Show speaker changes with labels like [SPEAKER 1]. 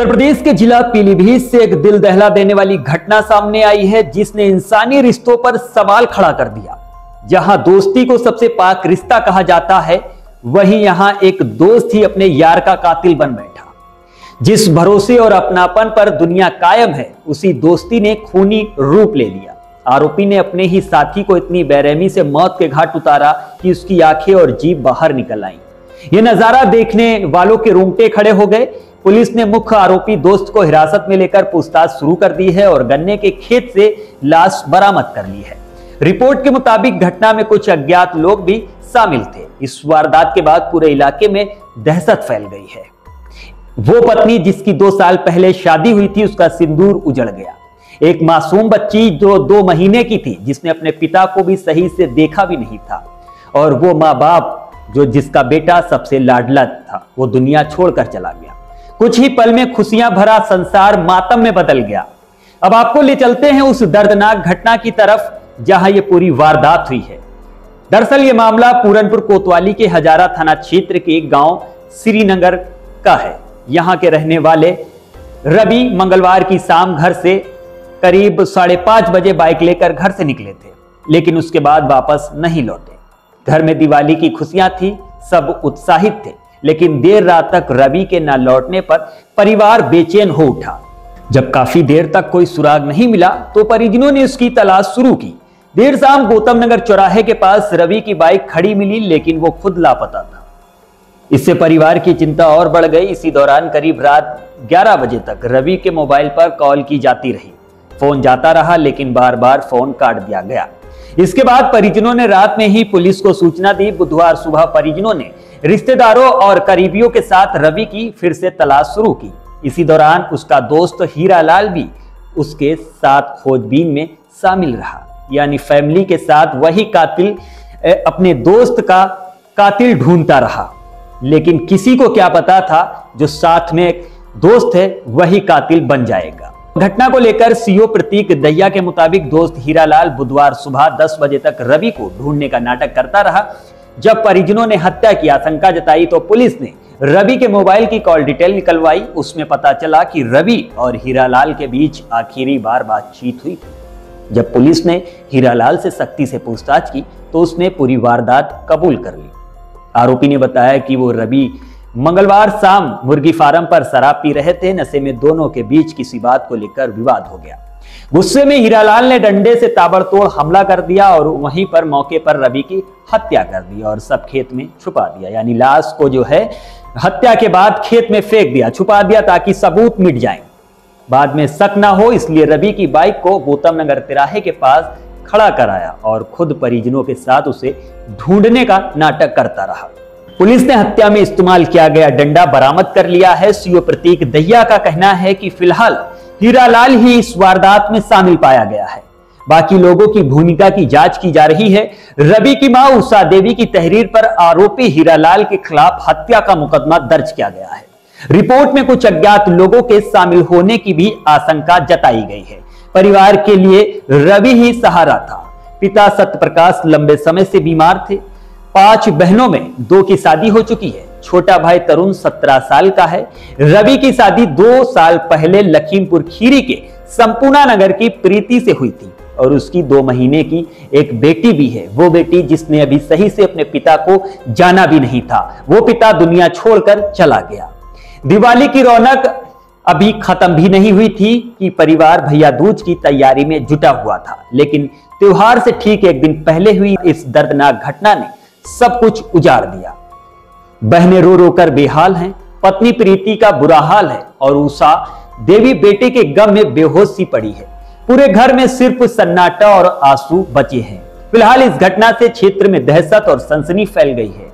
[SPEAKER 1] उत्तर प्रदेश के जिला पीलीभीत से एक दिल दहला देने वाली घटना सामने आई है, जिसने इंसानी रिश्तों पर सवाल खड़ा कर दिया। जहां दोस्ती को सबसे पाक रिश्ता कहा जाता है, वहीं यहां एक दोस्त ही अपने यार का कातिल बन बैठा। जिस भरोसे और अपनापन पर दुनिया कायम है, उसी दोस्ती ने खूनी रूप ले लिया। आरोपी ने अपने ही साथी को इतनी बेरहमी से मौत के घाट उतारा कि उसकी आंखें और जीभ बाहर निकल आईं। यह नजारा देखने वालों के रोंगटे खड़े हो गए। पुलिस ने मुख्य आरोपी दोस्त को हिरासत में लेकर पूछताछ शुरू कर दी है और गन्ने के खेत से लाश बरामद कर ली है। रिपोर्ट के मुताबिक घटना में कुछ अज्ञात लोग भी शामिल थे। इस वारदात के बाद पूरे इलाके में दहशत फैल गई है। वो पत्नी जिसकी 2 साल पहले शादी हुई थी, उसका सिंदूर उजड़ गया। एक मासूम बच्ची जो 2 महीने की थी, जिसने अपने पिता को भी सही से देखा भी नहीं था, और वो माँ बाप जो जिसका बेटा सबसे लाडला था, वो दुनिया छोड़कर चला गया। कुछ ही पल में खुशियां भरा संसार मातम में बदल गया। अब आपको ले चलते हैं उस दर्दनाक घटना की तरफ जहां ये पूरी वारदात हुई है। दरअसल ये मामला पूरनपुर कोतवाली के हजारा थाना क्षेत्र के गांव श्रीनगर का है। यहां के रहने वाले रवि मंगलवार की शाम घर से करीब 5:30 बजे बाइक लेकर घर से निकले थे, लेकिन उसके बाद वापस नहीं लौटे। घर में दिवाली की खुशियां थी, सब उत्साहित थे, लेकिन देर रात तक रवि के न लौटने पर परिवार बेचैन हो उठा। जब काफी देर तक कोई सुराग नहीं मिला तो परिजनों ने उसकी तलाश शुरू की। देर शाम गौतम नगर चौराहे के पास रवि की बाइक खड़ी मिली, लेकिन वो खुद लापता था। इससे परिवार की चिंता और बढ़ गई। इसी दौरान करीब रात 11 बजे तक रवि के मोबाइल पर कॉल की जाती रही। फोन जाता रहा, लेकिन बार बार फोन काट दिया गया। इसके बाद परिजनों ने रात में ही पुलिस को सूचना दी। बुधवार सुबह परिजनों ने रिश्तेदारों और करीबियों के साथ रवि की फिर से तलाश शुरू की। इसी दौरान उसका दोस्त हीरालाल भी उसके साथ खोजबीन में शामिल रहा। यानी फैमिली के साथ वही कातिल अपने दोस्त का कातिल ढूंढता रहा, लेकिन किसी को क्या पता था जो साथ में एक दोस्त है वही कातिल बन जाएगा। घटना को लेकर सीओ प्रतीक दहिया के मुताबिक दोस्त हीरालाल बुधवार सुबह 10 बजे तक रवि को ढूंढने का नाटक करता रहा। जब परिजनों ने हत्या की आशंका जताई तो पुलिस ने रवि के मोबाइल की कॉल डिटेल निकलवाई। उसमें पता चला कि रवि और हीरालाल के बीच आखिरी बार बातचीत हुई थी। जब पुलिस ने हीरालाल से सख्ती से पूछताछ की तो उसने पूरी वारदात कबूल कर ली। आरोपी ने बताया कि वो रवि मंगलवार शाम मुर्गी फार्म पर शराब पी रहे थे। नशे में दोनों के बीच किसी बात को लेकर विवाद हो गया। गुस्से में हीरालाल ने डंडे से ताबड़तोड़ हमला कर दिया और वहीं पर मौके पर रवि की हत्या कर दी और सब खेत में छुपा दिया। यानी लाश को जो है हत्या के बाद खेत में फेंक दिया, छुपा दिया, ताकि सबूत मिट जाएं। बाद में शक ना हो, इसलिए रवि की बाइक को गौतम नगर तिराहे के पास खड़ा कराया और खुद परिजनों के साथ उसे ढूंढने का नाटक करता रहा। पुलिस ने हत्या में इस्तेमाल किया गया डंडा बरामद कर लिया है। सीओ प्रतीक दहिया का कहना है कि फिलहाल हीरालाल ही इस वारदात में शामिल पाया गया है। बाकी लोगों की भूमिका की जांच की जा रही है। रवि की मां उषा देवी की तहरीर पर आरोपी हीरालाल के खिलाफ हत्या का मुकदमा दर्ज किया गया है। रिपोर्ट में कुछ अज्ञात लोगों के शामिल होने की भी आशंका जताई गई है। परिवार के लिए रवि ही सहारा था। पिता सत्यप्रकाश लंबे समय से बीमार थे। 5 बहनों में 2 की शादी हो चुकी है। छोटा भाई तरुण 17 साल का है। रवि की शादी 2 साल पहले लखीमपुर खीरी के संपूर्णा नगर की प्रीति से हुई थी और उसकी 2 महीने की एक बेटी भी है। वो बेटी जिसने अभी सही से अपने पिता को जाना भी नहीं था। वो पिता दुनिया छोड़कर चला गया। दिवाली की रौनक अभी खत्म भी नहीं हुई थी कि परिवार भैया दूज की तैयारी में जुटा हुआ था, लेकिन त्योहार से ठीक एक दिन पहले हुई इस दर्दनाक घटना ने सब कुछ उजाड़ दिया। बहनें रो रो कर बेहाल हैं। पत्नी प्रीति का बुरा हाल है और उषा देवी बेटे के गम में बेहोश सी पड़ी है। पूरे घर में सिर्फ सन्नाटा और आंसू बचे हैं। फिलहाल इस घटना से क्षेत्र में दहशत और सनसनी फैल गई है।